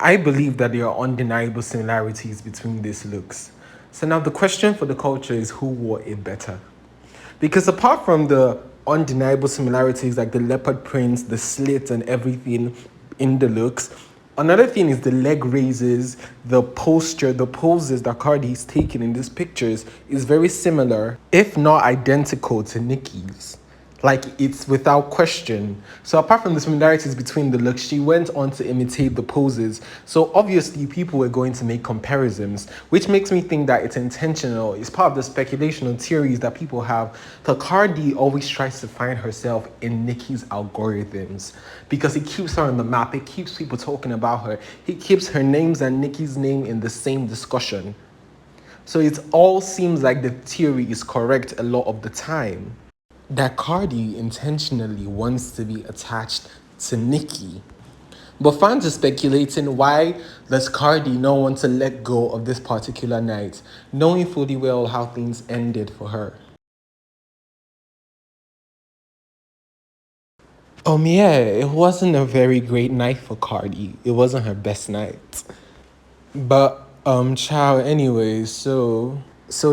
I believe that there are undeniable similarities between these looks. So now the question for the culture is who wore it better? Because apart from the undeniable similarities like the leopard prints, the slits, and everything in the looks, another thing is the leg raises, the posture, the poses that Cardi is taking in these pictures is very similar, if not identical, to Nicki's. Like, it's without question. So apart from the similarities between the looks, she went on to imitate the poses. So obviously people were going to make comparisons, which makes me think that it's intentional. It's part of the speculation and theories that people have. The Cardi always tries to find herself in Nicki's algorithms because it keeps her on the map. It keeps people talking about her. It keeps her names and Nicki's name in the same discussion. So it all seems like the theory is correct a lot of the time, that Cardi intentionally wants to be attached to Nicki. But fans are speculating, why does Cardi not want to let go of this particular night, knowing fully well how things ended for her? Yeah, it wasn't a very great night for Cardi. It wasn't her best night. But ciao anyways, so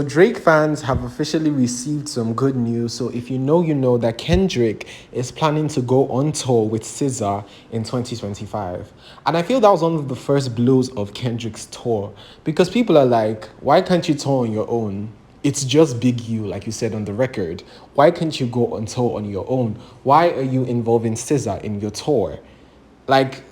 Drake fans have officially received some good news. So if you know, you know that Kendrick is planning to go on tour with SZA in 2025. And I feel that was one of the first blows of Kendrick's tour, because people are like, why can't you tour on your own? It's just Big U, like you said on the record. Why can't you go on tour on your own? Why are you involving SZA in your tour? Like,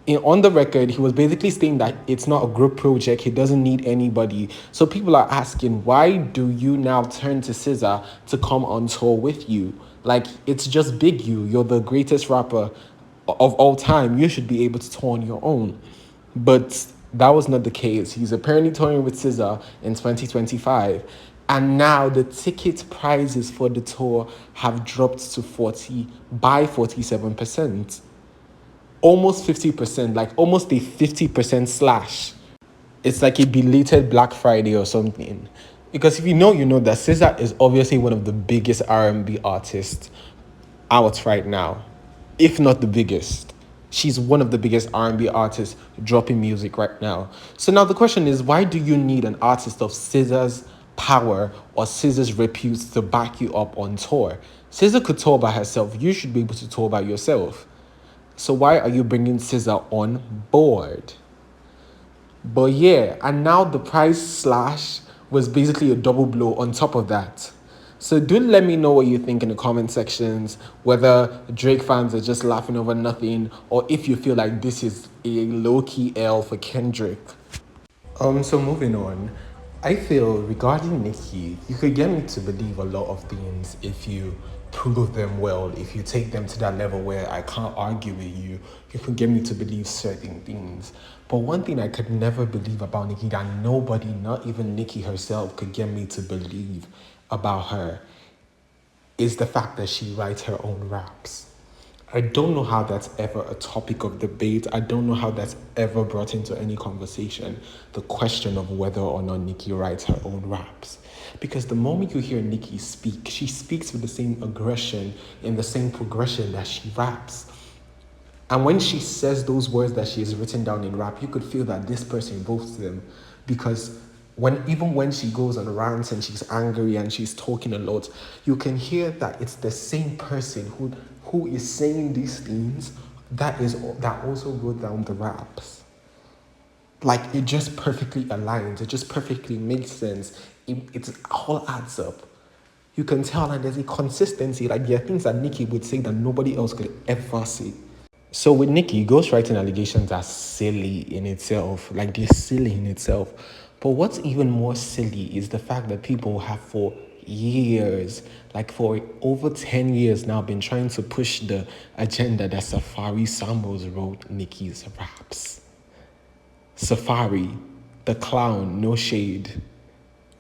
on the record, he was basically saying that it's not a group project. He doesn't need anybody. So people are asking, why do you now turn to SZA to come on tour with you? Like, it's just Big U. You're the greatest rapper of all time. You should be able to tour on your own. But that was not the case. He's apparently touring with SZA in 2025. And now the ticket prices for the tour have dropped to 47%, almost 50%, like almost a 50% slash. It's like a belated Black Friday or something. Because if you know, you know that SZA is obviously one of the biggest R&B artists out right now, if not the biggest. She's one of the biggest R&B artists dropping music right now. So now the question is, why do you need an artist of SZA's power or SZA's repute to back you up on tour? SZA could tour by herself. You should be able to tour by yourself. So why are you bringing SZA on board? But yeah, and now the price slash was basically a double blow on top of that. So do let me know what you think in the comment sections, whether Drake fans are just laughing over nothing, or if you feel like this is a low-key L for Kendrick. So moving on, I feel regarding Nicki, you could get me to believe a lot of things if you prove them well, if you take them to that level where I can't argue with you, you could get me to believe certain things. But one thing I could never believe about Nicki, that nobody, not even Nicki herself, could get me to believe about her, is the fact that she writes her own raps. I don't know how that's ever a topic of debate. I don't know how that's ever brought into any conversation, the question of whether or not Nicki writes her own raps. Because the moment you hear Nicki speak, she speaks with the same aggression, in the same progression that she raps. And when she says those words that she has written down in rap, you could feel that this person wrote them. Because even when she goes on rants and she's angry and she's talking a lot, you can hear that it's the same person who is saying these things that also wrote down the raps. Like, it just perfectly aligns. It just perfectly makes sense. It all adds up. You can tell that there's a consistency. Like, there are things that Nicki would say that nobody else could ever say. So with Nicki, ghostwriting allegations are silly in itself. Like, they're silly in itself. But what's even more silly is the fact that people have for years, like for over 10 years now, been trying to push the agenda that Safari Samuels wrote Nicki's raps. Safari, the clown, no shade,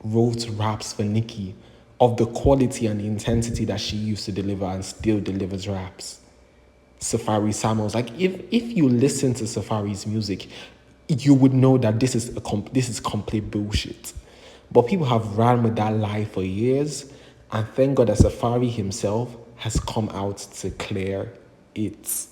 wrote raps for Nicki of the quality and the intensity that she used to deliver and still delivers raps. Safari Samuels. Like, if you listen to Safari's music, you would know that this is complete bullshit. But people have ran with that lie for years, and thank God that Safari himself has come out to clear it.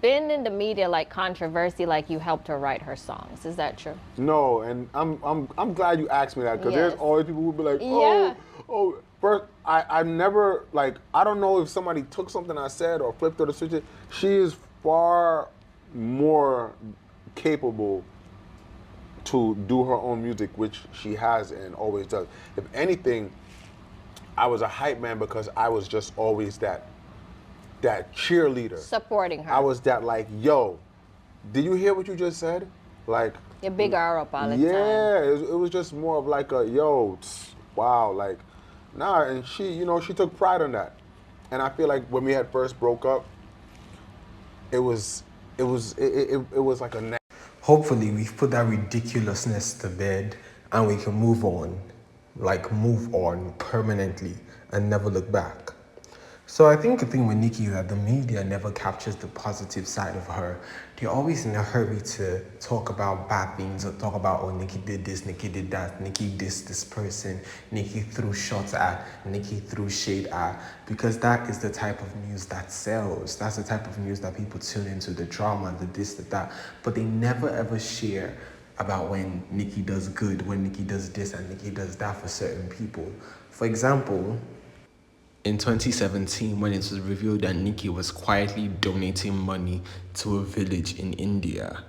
been in the media like controversy, like you helped her write her songs. Is that true? No, and I'm glad you asked me that because there's Yes. always people who be like, Yeah. oh. First, I never like I don't know if somebody took something I said or flipped or switched it. She is far more capable to do her own music, which she has and always does. If anything, I was a hype man because I was just always that cheerleader. Supporting her. I was that like, yo, did you hear what you just said? Like, You big her up all the time. yeah, it was just more of like a yo, wow, like, nah, and she, she took pride in that, and I feel like when we had first broke up, it was like a. Hopefully, we've put that ridiculousness to bed and we can move on, like move on permanently and never look back. So I think the thing with Nicki is that the media never captures the positive side of her. They're always in a hurry to talk about bad things or talk about, oh, Nicki did this, Nicki did that, Nicki dissed this person, Nicki threw shots at, Nicki threw shade at, because that is the type of news that sells. That's the type of news that people tune into, the drama, the this, the that. But they never ever share about when Nicki does good, when Nicki does this and Nicki does that for certain people. For example, in 2017, when it was revealed that Nicki was quietly donating money to a village in India.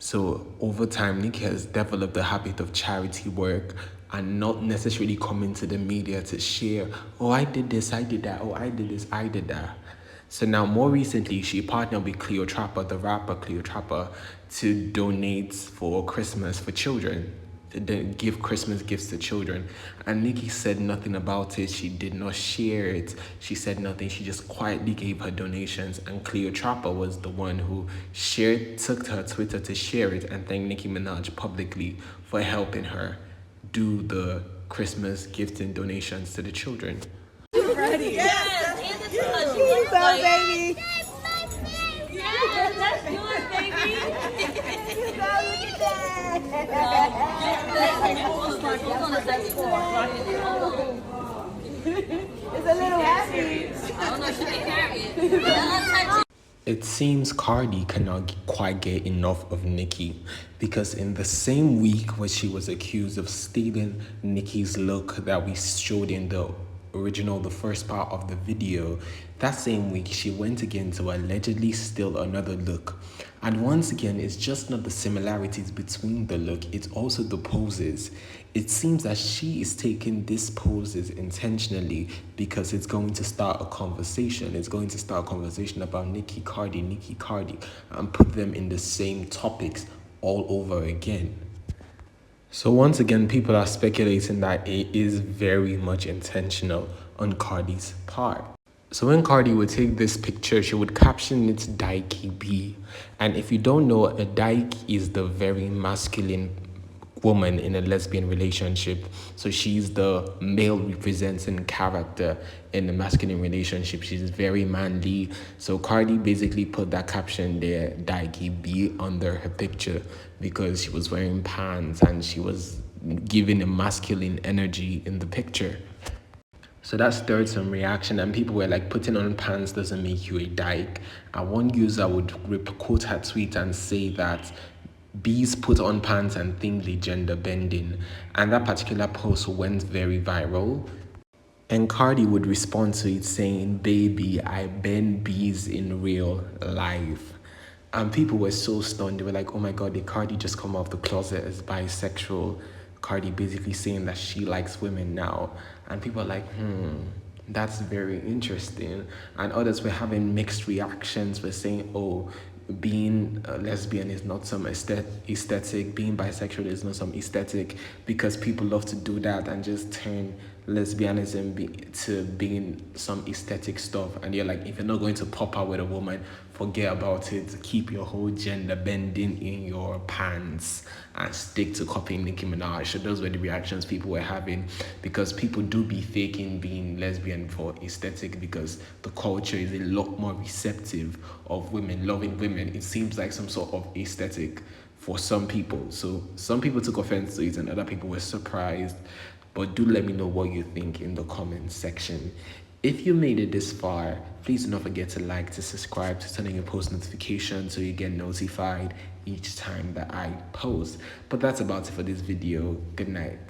So over time, Nicki has developed the habit of charity work and not necessarily coming to the media to share, oh, I did this, I did that, oh, I did this, I did that. So now, more recently, she partnered with Cleopatra, the rapper Cleopatra, to donate for Christmas for children, to give Christmas gifts to children. And Nicki said nothing about it. She did not share it. She said nothing. She just quietly gave her donations. And Cleopatra was the one who took to her Twitter to share it and thank Nicki Minaj publicly for helping her do the Christmas gifts and donations to the children. Ready? Yes, and the touch. You look like, baby. Yes, that's good, baby. Look at that. It's a little happy. I don't know if she can carry it. It seems Cardi cannot quite get enough of Nicki because in the same week where she was accused of stealing Nicki's look that we showed in the first part of the video, that same week she went again to allegedly steal another look. And once again, it's just not the similarities between the look, it's also the poses. It seems that she is taking these poses intentionally because it's going to start a conversation. It's going to start a conversation about Nicki, Cardi, and put them in the same topics all over again. So once again, people are speculating that it is very much intentional on Cardi's part. So when Cardi would take this picture, she would caption it Daiki B. And if you don't know, a dyke is the very masculine woman in a lesbian relationship. So she's the male representing character in the masculine relationship. She's very manly. So Cardi basically put that caption there, Daiki B, under her picture because she was wearing pants and she was giving a masculine energy in the picture. So that stirred some reaction, and people were like, putting on pants doesn't make you a dyke. And one user would quote her tweet and say that bees put on pants and think they gender bending. And that particular post went very viral. And Cardi would respond to it saying, baby, I bend bees in real life. And people were so stunned. They were like, oh my God, did Cardi just come off the closet as bisexual? Cardi basically saying that she likes women now. And people are like, that's very interesting. And others were having mixed reactions, were saying, oh, being a lesbian is not some aesthetic, being bisexual is not some aesthetic, because people love to do that and just turn lesbianism to being some aesthetic stuff. And you're like, if you're not going to pop out with a woman, forget about it. Keep your whole gender bending in your pants and stick to copying Nicki Minaj. So those were the reactions people were having, because people do be faking being lesbian for aesthetic, because the culture is a lot more receptive of women, loving women. It seems like some sort of aesthetic for some people. So some people took offense to it and other people were surprised. But do let me know what you think in the comment section. If you made it this far, please do not forget to like, to subscribe, to turn on your post notifications so you get notified each time that I post. But that's about it for this video. Good night.